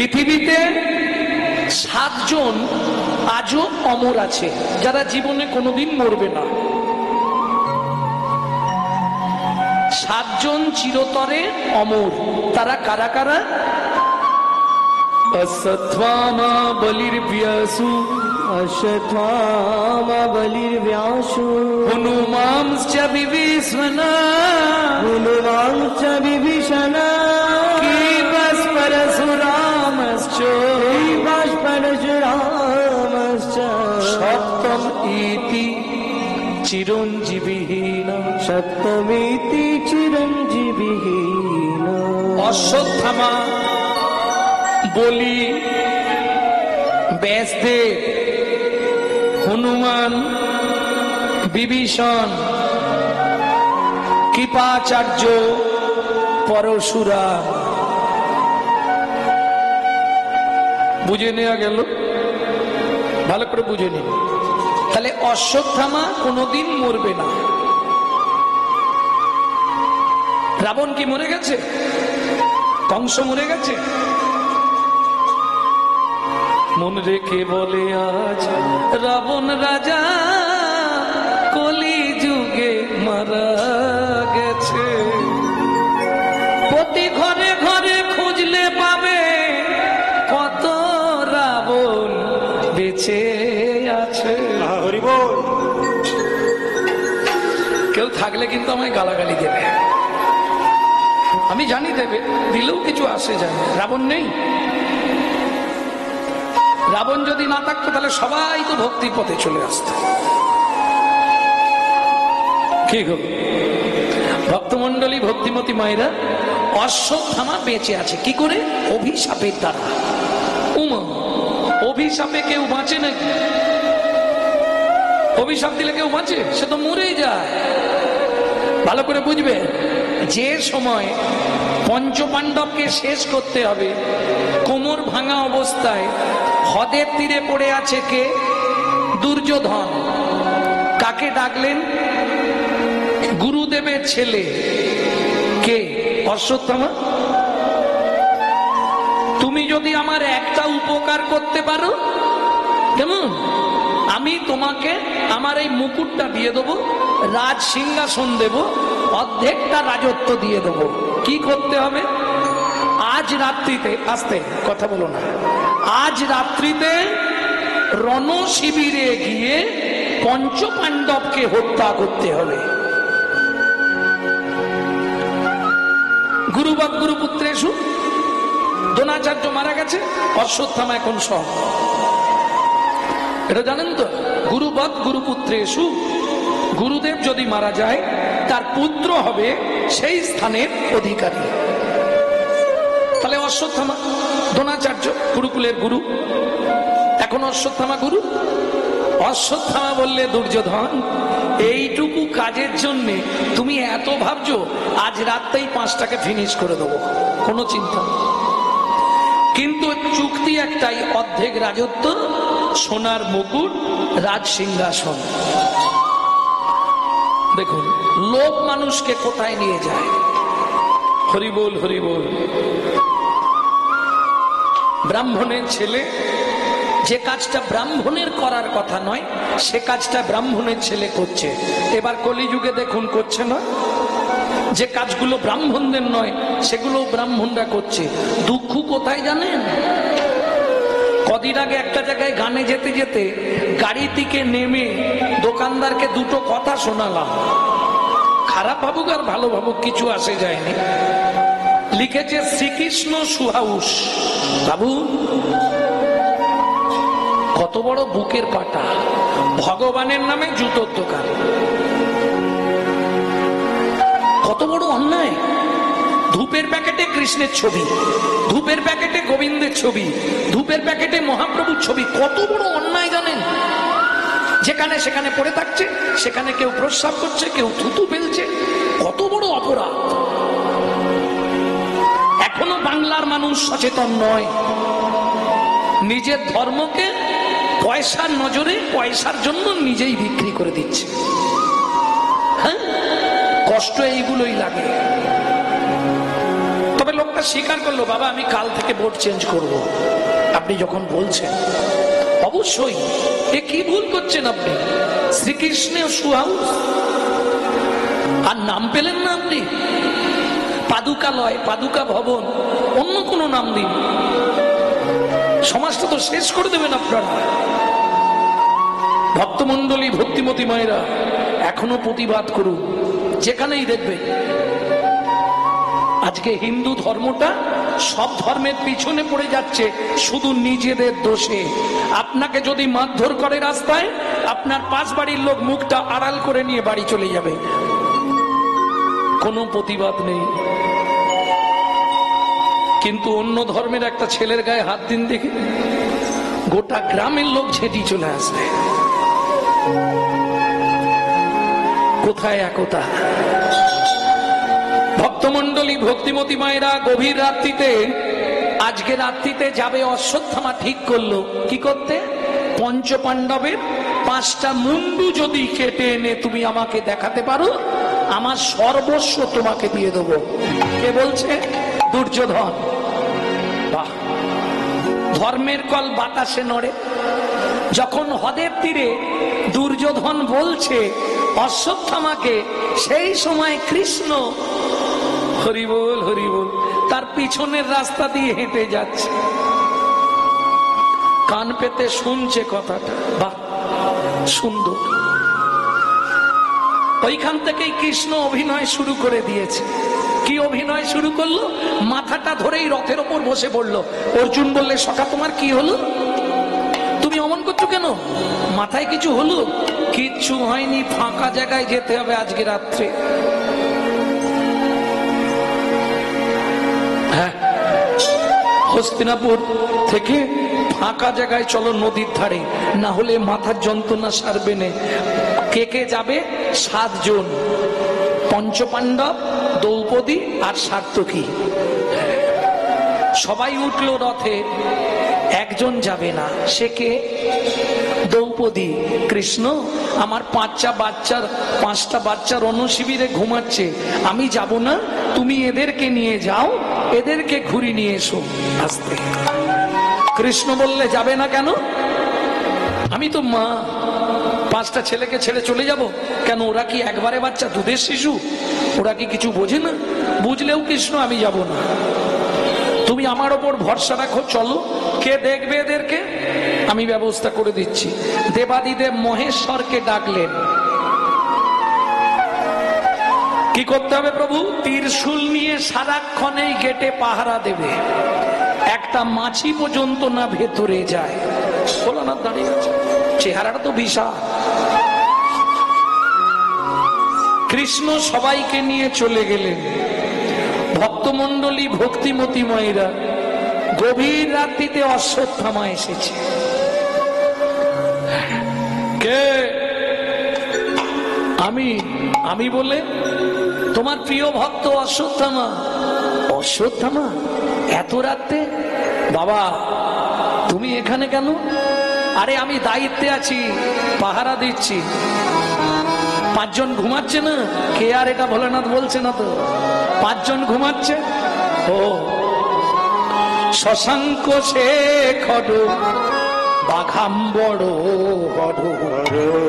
পৃথিবীতে 7 জন আজও অমর আছে, যারা জীবনে কোনোদিন মরবে না। 7 জন চিরতরে অমর। তারা কারা কারা? অশ্বত্থামা বলির্ব্যাসু, অশ্বত্থামা বলির্ব্যাসু, হনুমাংশ্চ বিভীষণা, হনুমাংশ্চ বিভীষণা, পরশুরামশ্চ, পরশুরামশ্চ, সপ্তম ইতি চিরঞ্জীবিহীন, সপ্তমিতি চিরঞ্জীবিহীন। অশ্বত্থামা, বলি, ব্যাসদেব, হনুমান, বিভীষণ, কৃপাচার্য, পরশুরাম। বুঝে নেওয়া গেল? ভালো করে বুঝে নিন। তাহলে অশ্বত্থামা কোনোদিন মরবে না। রাবণ কি মরে গেছে? কংস মরে গেছে? মন রেখে বলে আজ রাবণ রাজা কলি যুগে মারা গেছে। প্রতি ঘরে ঘরে খুঁজলে পাবে কত রাবণ বেঁচে আছে। কেউ থাকলে কিন্তু আমায় গালাগালি দেবে, আমি জানি দেবে, দিলেও কিছু আসে যায় না। রাবণ নেই। রাবণ যদি না থাকতো তাহলে সবাই তো ভক্তির পথে চলে আসত। কি গো ভক্তমন্ডলী, ভক্তিমতী মায়েরা, অশ্বত্থামা বেঁচে আছে কি করে? অভিশাপের দ্বারা। উমা, অভিশাপে কেউ বাঁচে নাকি? অভিশাপ দিলে কেউ বাঁচে? সে তো মরেই যায়। ভালো করে বুঝবে, যে সময় পঞ্চপাণ্ডবকে শেষ করতে হবে, কোমর ভাঙা অবস্থায় হ্রদের তীরে পড়ে আছে কে? দুর্যোধন। কাকে ডাকলেন? গুরুদেবের ছেলে কে? অশ্বত্থামা। তুমি যদি আমার একটা উপকার করতে পারো, কেমন? আমি তোমাকে আমার এই মুকুটটা দিয়ে দেবো, রাজ সিংহাসন দেব, অর্ধেকটা রাজত্ব দিয়ে দেবো। কি করতে হবে? আজ রাত্রিতে, আস্তে কথা বলো না, আজ রাত্রিতে রণ শিবিরে গিয়ে পঞ্চপাণ্ডবকে হত্যা করতে হবে। গুরুবৎ গুরুপুত্রেষু, দ্রোণাচার্য মারা গেছে, অশ্বত্থামা এখন সব। এটা জানেন তো? গুরুবৎ গুরুপুত্রেষু, গুরুদেব যদি মারা যায় তার পুত্র হবে সেই স্থানের অধিকারী। তাহলে অশ্বত্থামা, দ্রোণাচার্য গুরুকুলের গুরু, এখন অশ্বত্থামা গুরু। অশ্বত্থামা বললে, দুর্যোধন, এইটুকু কাজের জন্য তুমি এত ভাবছো? আজ রাতেই 5টাকে ফিনিশ করে দেবো, কোনো চিন্তা নেই। কিন্তু চুক্তি একটাই, অর্ধেক রাজত্ব, সোনার মুকুট, রাজ সিংহাসন। দেখুন লোভ মানুষকে কোথায় নিয়ে যায়। হরি বল, হরি বল। ব্রাহ্মণের ছেলে যে কাজটা ব্রাহ্মণের করার কথা নয়, সে কাজটা ব্রাহ্মণের ছেলে করছে। এবার কলিযুগে দেখুন করছে না? যে কাজগুলো ব্রাহ্মণদের নয় সেগুলো ব্রাহ্মণরা করছে। দুঃখ কোথায় জানেন? কদিন আগে একটা জায়গায় গানে যেতে যেতে গাড়ি থেকে নেমে দোকানদারকে দুটো কথা শোনালাম। খারাপ ভাবুক আর ভালো ভাবুক, কিছু আসে যায়নি। লিখেছে শ্রীকৃষ্ণ সুহাউস। বাবু কত বড় বুকের পাটা! ভগবানের নামে জুতোর দোকান, কত বড় অন্যায়! ধূপের প্যাকেটে কৃষ্ণের ছবি, ধূপের প্যাকেটে গোবিন্দের ছবি, ধূপের প্যাকেটে মহাপ্রভুর ছবি। কত বড় অন্যায় জানেন? যেখানে সেখানে পড়ে থাকছে, সেখানে কেউ প্রস্রাব করছে, কেউ থুতু ফেলছে। কত বড় অপরাধ! এখনো বাংলার মানুষ সচেতন নয়। নিজের ধর্মকে পয়সার নজরে, পয়সার জন্য নিজেই বিক্রি করে দিচ্ছে। হ্যাঁ, কষ্ট এইগুলোই লাগে। তবে লোকটা স্বীকার করলো, বাবা আমি কাল থেকে বোর্ড চেঞ্জ করব। আপনি যখন বলছেন, অবশ্যই এ কি ভুল করছেন আপনি? শ্রীকৃষ্ণের শু হাউস, আর নাম পেলেন না আপনি? পাদুকালয়, পাদুকা ভবন, অন্য কোনো নাম দিন। সমাজটা তো শেষ করে দেবেন আপনারা। ভক্তমন্ডলী, ভক্তিমতী মায়েরা, এখনো প্রতিবাদ করুন যেখানেই দেখবেন। আজকে হিন্দু ধর্মটা সব ধর্মের পিছনে পড়ে যাচ্ছে শুধু নিজেদের দোষে। আপনাকে যদি মারধর করে রাস্তায়, আপনার পাশ বাড়ির লোক মুখটা আড়াল করে নিয়ে বাড়ি চলে যাবে, কোনো প্রতিবাদ নেই। কিন্তু অন্য ধর্মের একটা ছেলের গায়ে হাত দিন দেখে গোটা গ্রামের লোক ঝেঁটি চলে আসবে। কোথায় একতা? ভক্তমন্ডলী, ভক্তিমতী মায়েরা, গভীর রাত্রিতে, আজকে রাত্রিতে যাবে অশ্বত্থামা ঠিক করলো। কি করতে? পঞ্চপাণ্ডবের 5টা মুন্ডু যদি কেটে এনে তুমি আমাকে দেখাতে পারো, আমার সর্বস্ব তোমাকে দিয়ে দেবো। কে বলছে? দুর্যোধন। বাহ, ধর্মের কল বাতাসে নড়ে। যখন হ্রদের তীরে দুর্যোধন বলছে অশ্বত্থামাকে, সেই সময় কৃষ্ণ হরিবোল হরিবোল তার পিছনের রাস্তা দিয়ে হেঁটে যাচ্ছে, কান পেতে শুনছে কথাটা। বাহ, সুন্দর। ওইখান থেকেই কৃষ্ণ অভিনয় শুরু করে দিয়েছে। কি অভিনয় শুরু করলো? মাথাটা ধরেই রথের ওপর বসে পড়লো। অর্জুন বললে, সখা তোমার কি হলো? তুমি অমন করছো কেন? মাথায় কিছু হলো? কিচ্ছু হয়নি, ফাঁকা জায়গায় যেতে হবে আজকে রাত্রে। হ্যাঁ, হস্তিনাপুর থেকে ফাঁকা জায়গায় চলো, নদীর ধারে, না হলে মাথার যন্ত্রণা সারবে না। কে কে যাবে? 7 জন, পঞ্চপাণ্ডব, দ্রৌপদী আর সাত্যকী। সবাই উঠলো রথে, একজন যাবে না। সে কে? দ্রৌপদী। কৃষ্ণ, আমার 5টা বাচ্চার অনশিবিরে ঘুমাচ্ছে, আমি যাব না, তুমি এদেরকে নিয়ে যাও, এদেরকে ঘুরি নিয়ে এসো। আসতে। কৃষ্ণ বললে, যাবে না কেন? আমি তো মা, 5টা ছেলেকে ছেড়ে চলে যাব কেন? ওরা কি একবারে বাচ্চা, দুধের শিশু? ওরা কি কিছু বোঝে না? বুঝলেও কৃষ্ণ, আমি যাব না, তুমি আমার ওপর ভরসা রাখো, চলো। কে দেখবে এদেরকে? আমি ব্যবস্থা করে দিচ্ছি। দেবাদিদেব মহেশ্বরকে ডাকলেন। কি করতে হবে প্রভু? ত্রিশূল নিয়ে সারাক্ষণ এই গেটে পাহারা দেবে, একটা মাছি পর্যন্ত না ভেতরে যায়। ভোলানাথ দাঁড়িয়ে আছে, চেহারাটা তো বিশাল। কৃষ্ণ সবাইকে নিয়ে চলে গেলেন। ভক্তমন্ডলী, ভক্তিমতী মায়েরা, গভীর রাত্রিতে অশ্বত্থামা এসেছে। কে? আমি বলে তোমার প্রিয় ভক্ত অশ্বত্থামা। অশ্বত্থামা? এত রাতে? বাবা তুমি এখানে কেন? আরে আমি দায়িত্বে আছি, পাহারা দিচ্ছি। 5 জন ঘুমাচ্ছে না? কে আর এটা ভোলেনাথ বলছে না তো? 5 জন ঘুমাচ্ছে। ও শশাঙ্ক শেখর বাঘাম্বর হর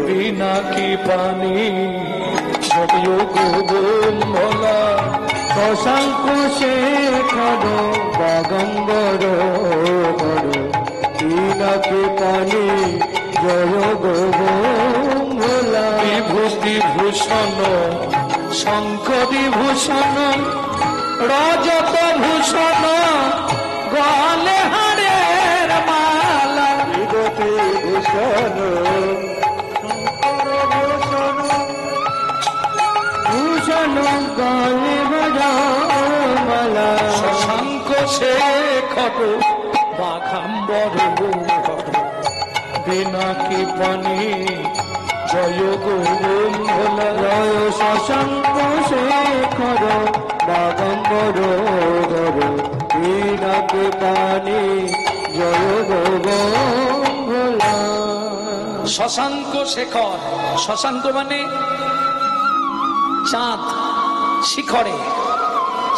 বিনাকি পানি ভোলা। শশাঙ্ক শেখর বাঘাম্বর হর বিনাকি পানি জয় গোলা। বিভূতি ভূষণ শঙ্করী ভূষণ রজত ভূষণ গলে হারের মালা। বিভূতি ভূষণ ভূষণ ভূষণ গলে মালা। শশাঙ্ক শেখর বাঘাম্বর বিনাকি পানি জয় গোলা। জয় শশাঙ্ক শেখর বাঘাম্বর হর বিনাকি পানি জয় গোলা। শশাঙ্ক শেখর, শশাঙ্ক মানে চাঁদ, শিখরে,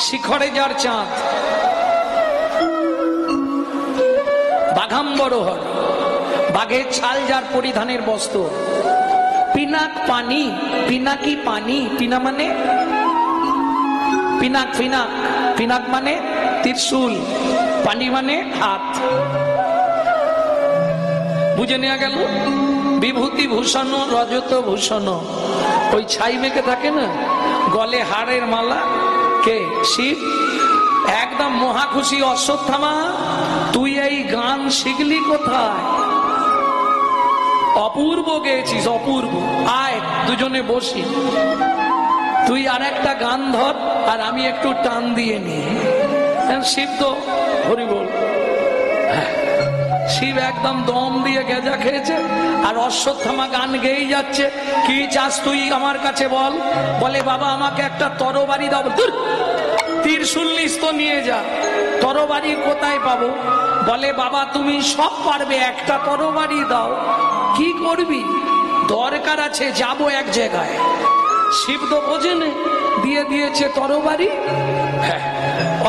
শিখরে যার চাঁদ। বাঘাম্বর হর, বাঘের ছাল যার পরিধানের বস্ত্র। পিনাক পানি, পিনাকি পানি, পিনা মানে পিনাক, পিনাক পিনাক মানে ত্রিশূল, পানি মানে হাত। বুঝে নেওয়া গেল? বিভূতি ভূষণ রজত ভূষণ, ওই ছাই মেখে থাকে না, গলে হাড়ের মালা, কে? শিব। একদম মহা খুশি অশ্বত্থামা, তুই এই গান শিখলি কোথায়? অপূর্ব গেয়েছিস, অপূর্ব। আয় দুজনে বসি, তুই আর একটা গান ধর আর আমি একটু টান দিয়ে নি। শিব তো হরি বল, শিব একদম দম দিয়ে গেজা খেয়েছে, আর অশ্বত্থামা গান গেয়েই যাচ্ছে। কি চাস তুই আমার কাছে বল? বলে বাবা আমাকে একটা তরবারি দাও। ত্রিশূল নিস তো নিয়ে যা, তরবারি কোথায় পাবো? বলে বাবা তুমি সব পারবে, একটা তরবারি দাও। কি করবি? দরকার আছে, যাব এক জায়গায়। শিব তো বোঝেনে, দিয়ে দিয়েছে তরবারি।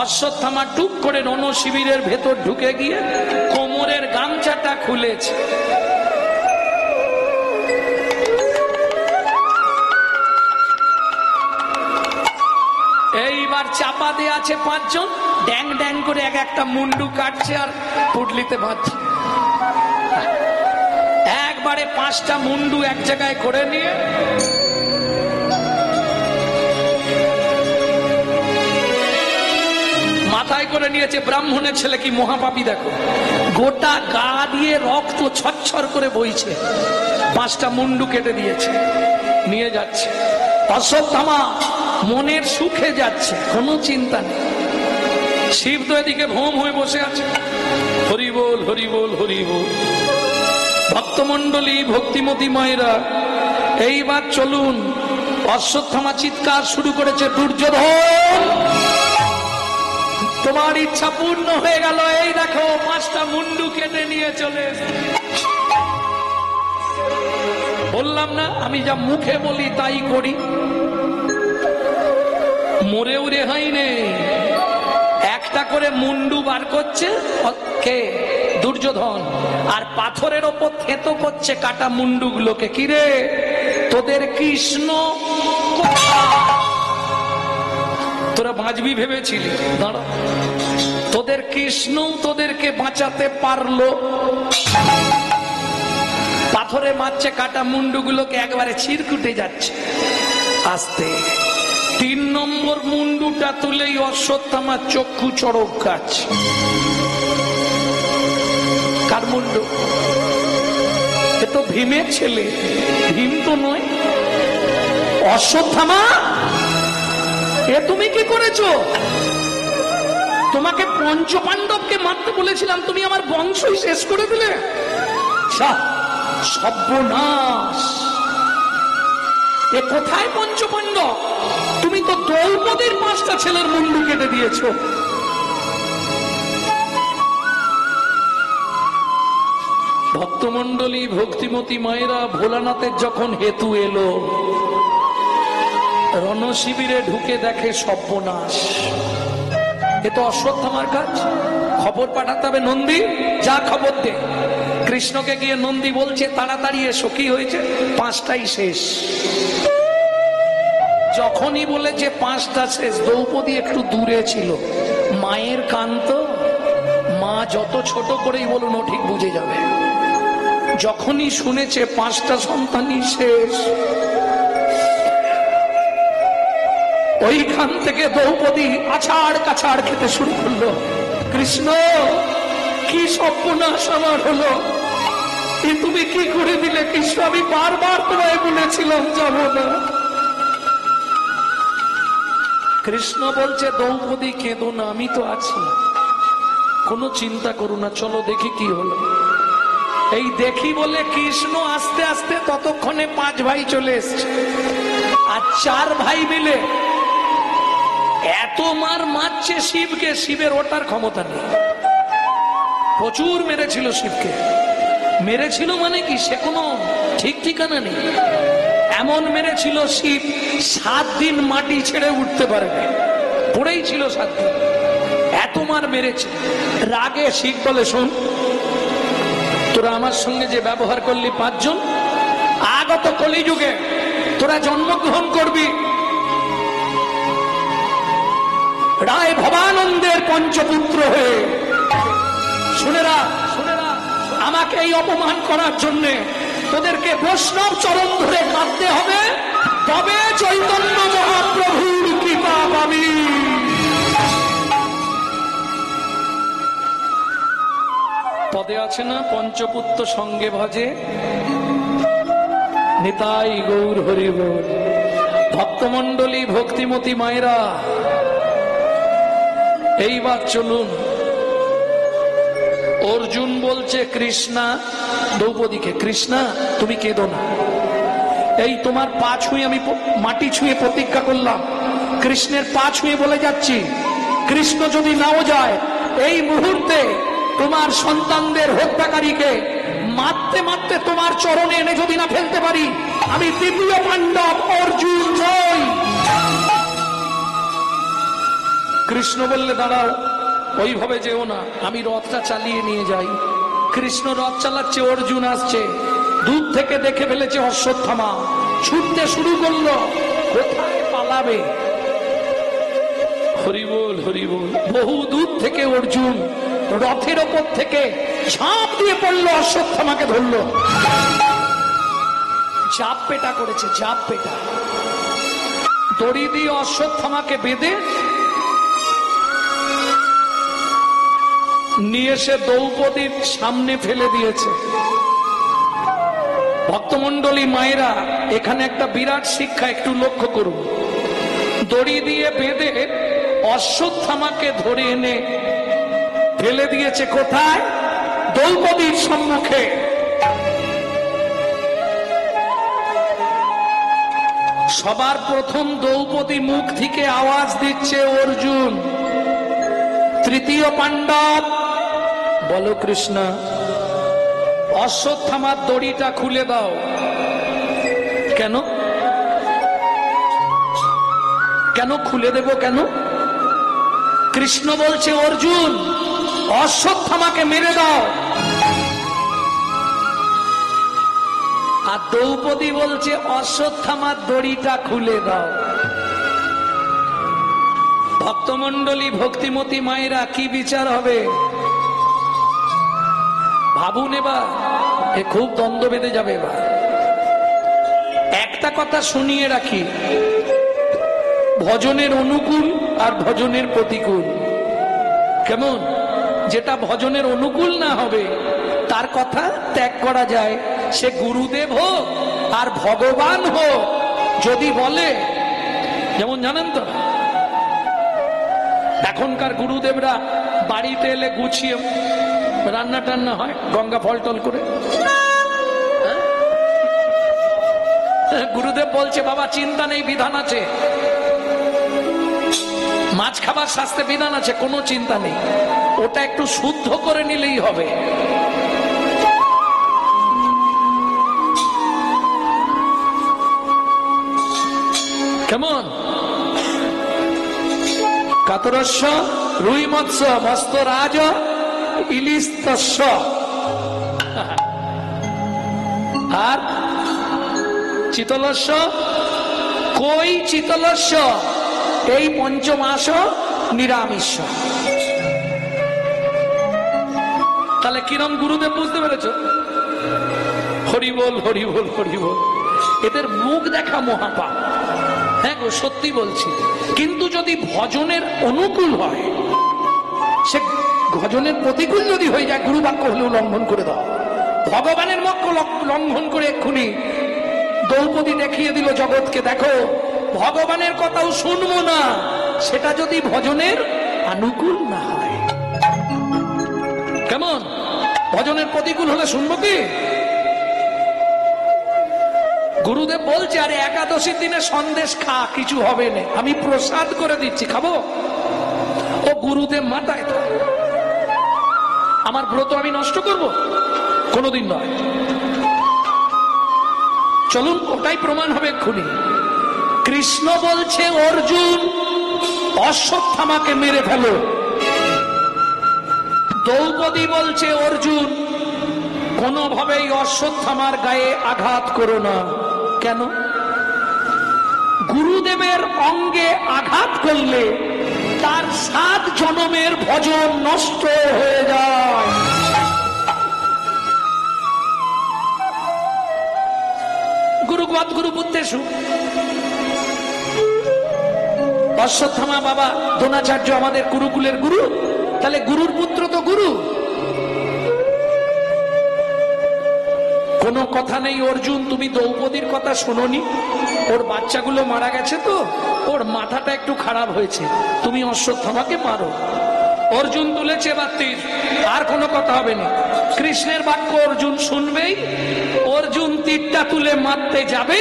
অশ্বত্থামা টুক করে রণ শিবিরের ভেতর ঢুকে গিয়ে কোমরের গামছাটা খুলেছে। এইবার চাপা দিয়ে আছে পাঁচজন, ড্যাং ড্যাং করে এক একটা মুন্ডু কাটছে আর পুটলিতে বাঁধছে। একবারে 5টা মুন্ডু এক জায়গায় করে নিয়ে মাথায় করে নিয়েছে। ব্রাহ্মণের ছেলে কি মহাপাপী দেখো, গোটা গা দিয়ে রক্ত ছচ্ছর করে বইছে। 5টা মুন্ডু কেটে দিয়েছে, নিয়ে যাচ্ছে। অশ্বত্থামা মনের সুখে যাচ্ছে, কোনো চিন্তা নেই। শিব তো এদিকে ভোম হয়ে বসে আছে। হরি বল, হরি বল, হরি বল। ভক্তমন্ডলী, ভক্তিমতী মায়েরা, এইবার চলুন। অশ্বত্থামা চিৎকার শুরু করেছে, দুর্যোধন তোমার ইচ্ছা পূর্ণ হয়ে গেল। এই দেখো 5টা মুন্ডু কেটে নিয়ে চলে। বললাম না আমি যা মুখে বলি তাই করি, মরেও রেহাই নেই। একটা করে মুন্ডু বার করছে কে? দুর্যোধন। আর পাথরের ওপর থেতো করছে কাটা মুন্ডুগুলোকে। কিরে তোদের কৃষ্ণ তোরা বাঁচবি ভেবেছিলি? দাঁড়া, তোদের কৃষ্ণ তোদেরকে বাঁচাতে পারলো? পাথরে মারছে কাটা মুন্ডুগুলোকে, একবারে ছিরকুটে যাচ্ছে আস্তে। 3 নম্বর মুন্ডুটা তুলেই অশ্বত্থামার চক্ষু চড়ক গাছ। কার মুন্ডু? এ তো ভীমের ছেলে। ভীম তো নয়। অশ্বত্থামা এ তুমি কি করেছো? তোমাকে পঞ্চপাণ্ডবকে মারতে বলেছিলাম, তুমি আমার বংশই শেষ করে দিলে। সর্বনাশ! এ কোথায় পঞ্চপাণ্ডব? তুমি তো দ্রৌপদীর 5টা ছেলের মুন্ডু কেটে দিয়েছো। ভক্তমন্ডলী, ভক্তিমতী মায়েরা, ভোলানাথের যখন হেতু এলো, রণশিবিরে ঢুকে দেখে সর্বনাশ। এ তো অশ্বত্থামার কাজ। খবর পাঠাতে হবে, নন্দী যা খবর দে। কৃষ্ণকে গিয়ে নন্দী বলছে তাড়াতাড়ি এসো, কি হয়েছে? 5টাই শেষ। যখনই বলেছে 5টা শেষ, দ্রৌপদী একটু দূরে ছিল। মায়ের কান তো, মা যত ছোট করেই বলুন ও ঠিক বুঝে যাবে। যখনই শুনেছে 5টা সন্তানই শেষ, ওইখান থেকে দ্রৌপদী আছাড় কাছাড় খেতে শুরু করলো। কৃষ্ণ কি সর্বনাশ আমার হলো, এ তুমি কি করে দিলে কৃষ্ণ? আমি বারবার তোমায় বলেছিলাম যাবো না। কৃষ্ণ বলছে দ্রৌপদী কেঁদো না, আমি তো আছি, কোনো চিন্তা করো না, চলো দেখি কি হলো। এই দেখি বলে কৃষ্ণ আস্তে আস্তে ততক্ষণে 5 ভাই চলে এসছে। আর 4 ভাই মিলে এত মারছে শিবকে, শিবের ওঠার ক্ষমতা নেই। প্রচুর মেরেছিল শিবকে। মেরেছিল মানে কি, সে কোনো ঠিক ঠিকানা নেই। এমন মেরেছিল শিব 7 দিন মাটি ছেড়ে উঠতে পারেনি, পড়েই ছিল 7 দিন। এত মার মেরেছে। রাগে শিব বলে শোন, তোরা আমার সঙ্গে যে ব্যবহার করলি 5 জন, আগত কলিযুগে তোরা জন্মগ্রহণ করবি রায় ভবানন্দের পঞ্চপুত্র হয়ে। শুনেরা, আমাকে এই অপমান করার জন্য তোদেরকে বৈষ্ণব চরণ ধরে কাঁদতে হবে, তবে চৈতন্য মহাপ্রভুর কৃপা পাবি। পদে আছে না, পঞ্চপুত্র সঙ্গে ভজে নিতাই গৌর হরি বল। ভক্তমন্ডলী, ভক্তিমতী মায়েরা, এইবার চলুন। অর্জুন বলছে কৃষ্ণা দ্রৌপদীকে, কৃষ্ণা তুমি কেঁদো না, এই তোমার পা ছুঁয়ে আমি মাটি ছুঁয়ে প্রতিজ্ঞা করলাম, কৃষ্ণের পা ছুঁয়ে বলে যাচ্ছি, কৃষ্ণ যদি নাও যায় এই মুহূর্তে তোমার সন্তানদের হত্যাকারীকে মারতে মারতে তোমার চরণে এনে যদি না ফেলতে পারি, আমি তৃতীয় পাণ্ডব অর্জুন নই। কৃষ্ণ বললে দাঁড়াও, ওইভাবে যেও না, আমি রথটা চালিয়ে নিয়ে যাই। কৃষ্ণ রথ চালাচ্ছে, অর্জুন আসছে, দূর থেকে দেখে ফেলেছে অশ্বত্থামা, ছুটতে শুরু করলো, কোথায় পালাবে। হরিবোল হরিবোল। বহু দূর থেকে অর্জুন রথের ওপর থেকে ঝাঁপ দিয়ে পড়লো, অশ্বত্থামাকে ধরলো, জাপ পেটা করেছে, জাপ পেটা। দড়ি দিয়ে অশ্বত্থামাকে বেঁধে নিয়ে এসে দ্রৌপদীর সামনে ফেলে দিয়েছে। ভক্তমন্ডলী মায়েরা, এখানে একটা বিরাট শিক্ষা একটু লক্ষ্য করুন। দড়ি দিয়ে বেঁধে অশ্বত্থামাকে ধরে এনে ফেলে দিয়েছে কোথায়? দ্রৌপদীর সম্মুখে। সবার প্রথম দ্রৌপদী মুখ থেকে আওয়াজ দিচ্ছে অর্জুন, তৃতীয় পাণ্ডব বলো কৃষ্ণ, অশ্বত্থামার দড়িটা খুলে দাও। কেন? কেন খুলে দেব? কেন? কৃষ্ণ বলছে অর্জুন অশ্বত্থামাকে মেরে দাও, আর দ্রৌপদী বলছে অশ্বত্থামার দড়িটা খুলে দাও। ভক্তমন্ডলী, ভক্তিমতী মায়েরা, কি বিচার হবে ভাবুন। এবার এ খুব দ্বন্দ্ব বেঁধে যাবে। এবার একটা কথা শুনিয়ে রাখি, ভজনের অনুকূল আর ভজনের প্রতিকূল। কেমন? যেটা ভজনের অনুকূল না হবে তার কথা ত্যাগ করা যায়, সে গুরুদেব হোক আর ভগবান হোক। যদি বলে, যেমন জানেন তো এখনকার গুরুদেবরা বাড়িতে এলে গুছিয়ে রান্না টান্না হয়, গঙ্গা ফল টল করে। গুরুদেব বলছে বাবা চিন্তা নেই, বিধান আছে, মাছ খাবার শাস্ত্রে বিধান আছে, কোনো চিন্তা নেই, ওটা একটু শুদ্ধ করে নিলেই হবে। কেমন? কাতরস্য রুই মৎস্য মস্ত রাজ ইলিশ তস্য, আর চিতলস্য কই চিতলস্য, এই পঞ্চমাস নিরামিষ। তাহলে কিরম গুরুদেব বুঝতে পেরেছ? হরিবোল হরিবোল হরিবোল। এদের মুখ দেখা মহাপাপ। হ্যাঁ গো, সত্যি বলছি। কিন্তু যদি ভজনের অনুকূল হয়, সে ভজনের প্রতিকূল যদি হয়ে যায়, গুরু বাক্য হলেও লঙ্ঘন করে দাও। ভগবানের বাক্য লঙ্ঘন করে এক্ষুনি দ্রৌপদী দেখিয়ে দিল জগৎকে, দেখো ভগবানের কথাও শুনবো না, সেটা যদি ভজনের অনুকূল না হয়। কেমন? ভজনের প্রতিকূল হলে শুনবো কি? গুরুদেব বলছে আরে একাদশীর দিনে সন্দেশ খা, কিছু হবে না, আমি প্রসাদ করে দিচ্ছি, খাবো। ও গুরুদেব মাথায় তো, আমার ব্রত আমি নষ্ট করব? কোনোদিন নয়। চলুন, ওটাই প্রমাণ হবে এক্ষুনি। কৃষ্ণ বলছে অর্জুন অশ্বত্থামাকে মেরে ফেলো, দ্রৌপদী বলছে অর্জুন কোনোভাবেই অশ্বত্থামার গায়ে আঘাত করো না। কেন? গুরুদেবের অঙ্গে আঘাত করলে তার 7 জনমের ভজন নষ্ট হয়ে যায়। গুরুবৎ গুরুপুত্রেষু। অশ্বত্থামা বাবা দ্রোণাচার্য আমাদের গুরুকুলের গুরু, তাহলে গুরুর পুত্র তো গুরু। কোনো কথা নেই অর্জুন, তুমি দ্রৌপদীর কথা শোনোনি? ওর বাচ্চাগুলো মারা গেছে তো ওর মাথাটা একটু খারাপ হয়েছে, তুমি অশ্বত্থামাকে মারো। অর্জুন তুলেছে এবার তীর, আর কোনো কথা হবে না। কৃষ্ণের বাক্য অর্জুন শুনবেই। অর্জুন তীরটা তুলে মারতে যাবে,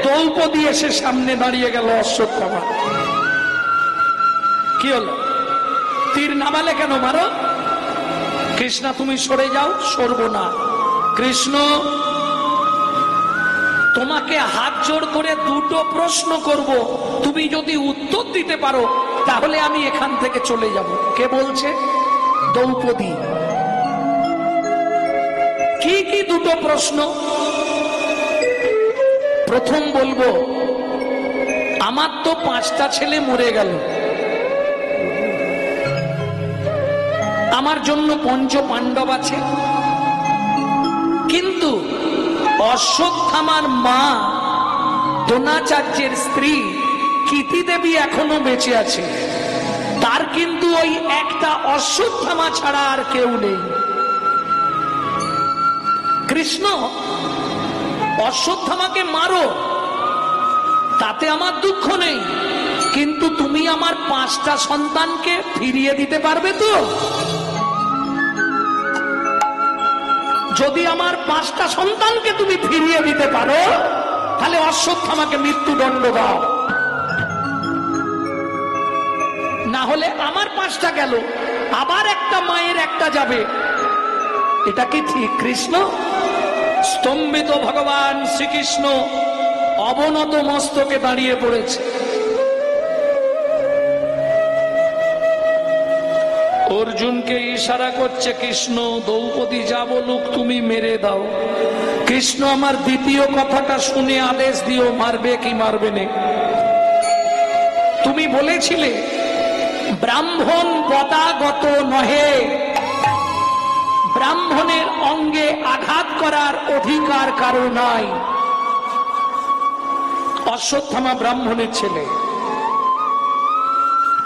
দ্রৌপদী এসে সামনে দাঁড়িয়ে গেল অশ্বত্থামা। কি হলো? তীর নামালে কেন? মারো। কৃষ্ণ তুমি সরে যাও। সরবো না। কৃষ্ণ তোমাকে হাত জোড় করে 2টো প্রশ্ন করব, তুমি যদি উত্তর দিতে পারো তাহলে আমি এখান থেকে চলে যাব। কে বলছে? দ্রৌপদী। কি কি 2টো প্রশ্ন? প্রথম বলবো, আমার তো 5টা ছেলে মরে গেল, আমার জন্য পঞ্চ পাণ্ডব আছে, কিন্তু অশ্বত্থামার মা দ্রোণাচার্যের স্ত্রী কীর্তি দেবী এখনো বেঁচে আছে, তার কিন্তু ওই একটা অশ্বত্থামা ছাড়া আর কেউ নেই। কৃষ্ণ অশ্বত্থামাকে মারো, তাতে আমার দুঃখ নেই, কিন্তু তুমি আমার 5টা সন্তানকে ফিরিয়ে দিতে পারবে তো? যদি আমার 5টা সন্তানকে তুমি ফিরিয়ে দিতে পারো তাহলে অশ্বত্থামাকে মৃত্যুদণ্ড দাও, না হলে আমার 5টা গেল, আবার একটা মায়ের একটা যাবে। এটা কি ঠিক? কৃষ্ণ স্তম্ভিত ভগবান শ্রীকৃষ্ণ অবনত মস্তকে দাঁড়িয়ে পড়েছে। অর্জুনকে ইশারা করছে কৃষ্ণ, দ্রৌপদী যা বলুক তুমি মেরে দাও। কৃষ্ণ আমার দ্বিতীয় কথাটা শুনে আদেশ দিও, মারবে কি মারবে না। তুমি বলেছিলে ব্রাহ্মণ বদাগত নহে, ব্রাহ্মণের অঙ্গে আঘাত করার অধিকার কারো নাই। অশ্বত্থামা ব্রাহ্মণের ছেলে,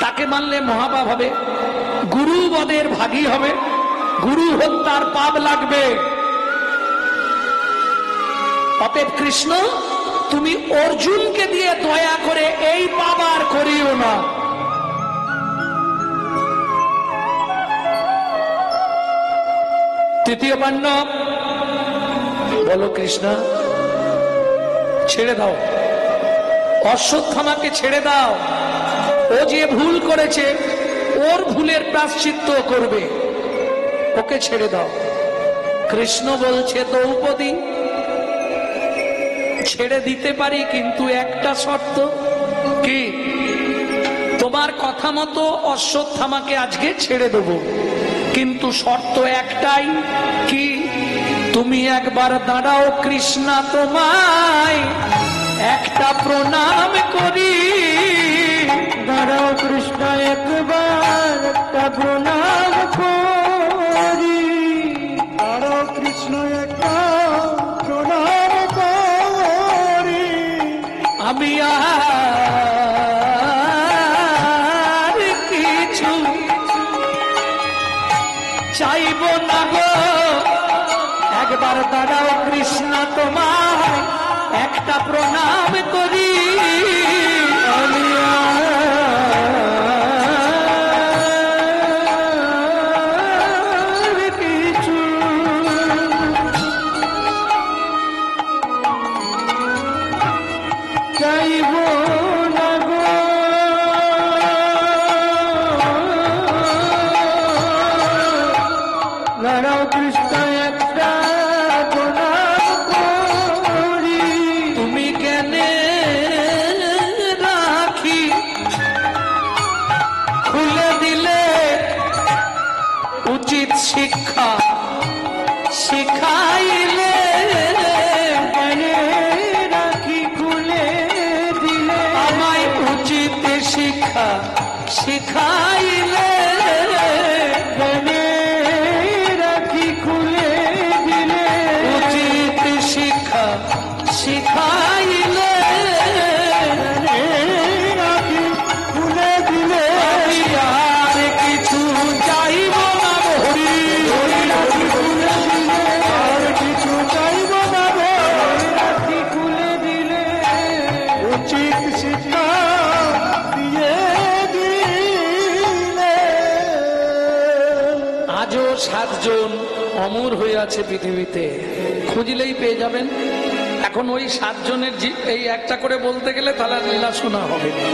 তাকে মানলে মহাপাপ হবে, গুরু বদের ভাগী হবে, গুরু হত্যার পাপ লাগবে। অতএব কৃষ্ণ তুমি অর্জুনকে দিয়ে দয়া করে এই পাপ আর করিও না। তৃতীয় পাণ্ডব বলো, কৃষ্ণ ছেড়ে দাও, অশ্বত্থামাকে ছেড়ে দাও, ও যে ভুল করেছে ওর ভুলের প্রায়শ্চিত্ত করবে, ওকে ছেড়ে দাও। কৃষ্ণ বলছে দ্রৌপদী ছেড়ে দিতে পারি, কিন্তু একটা শর্ত। কি? তোমার কথা মতো অশ্বত্থামাকে আজকে ছেড়ে দেব, কিন্তু শর্ত একটাই। কি? তুমি একবার দাঁড়াও, কৃষ্ণ তোমায় একটা প্রণাম করি। দাঁড়াও কৃষ্ণ একবার একটা প্রণাম করি, দাঁড়াও কৃষ্ণ একটা প্রণাম করি। আমি আর কিছু চাইব না গো, একবার দাঁড়াও কৃষ্ণ তোমায় একটা প্রণাম করি। আমি আর কিছু চাইব না গো, দাঁড়াও কৃষ্ণ একটা প্রণাম করি। তুমি জ্ঞানে রাখি খুলে দিলে উচিত শিক্ষা শিখা 7জন অমর হয়ে আছে পৃথিবীতে, খুঁজলেই পেয়ে যাবেন। এখন ওই 7 জনের এই একটা করে বলতে গেলে তাহলে লীলা শোনা হবে না।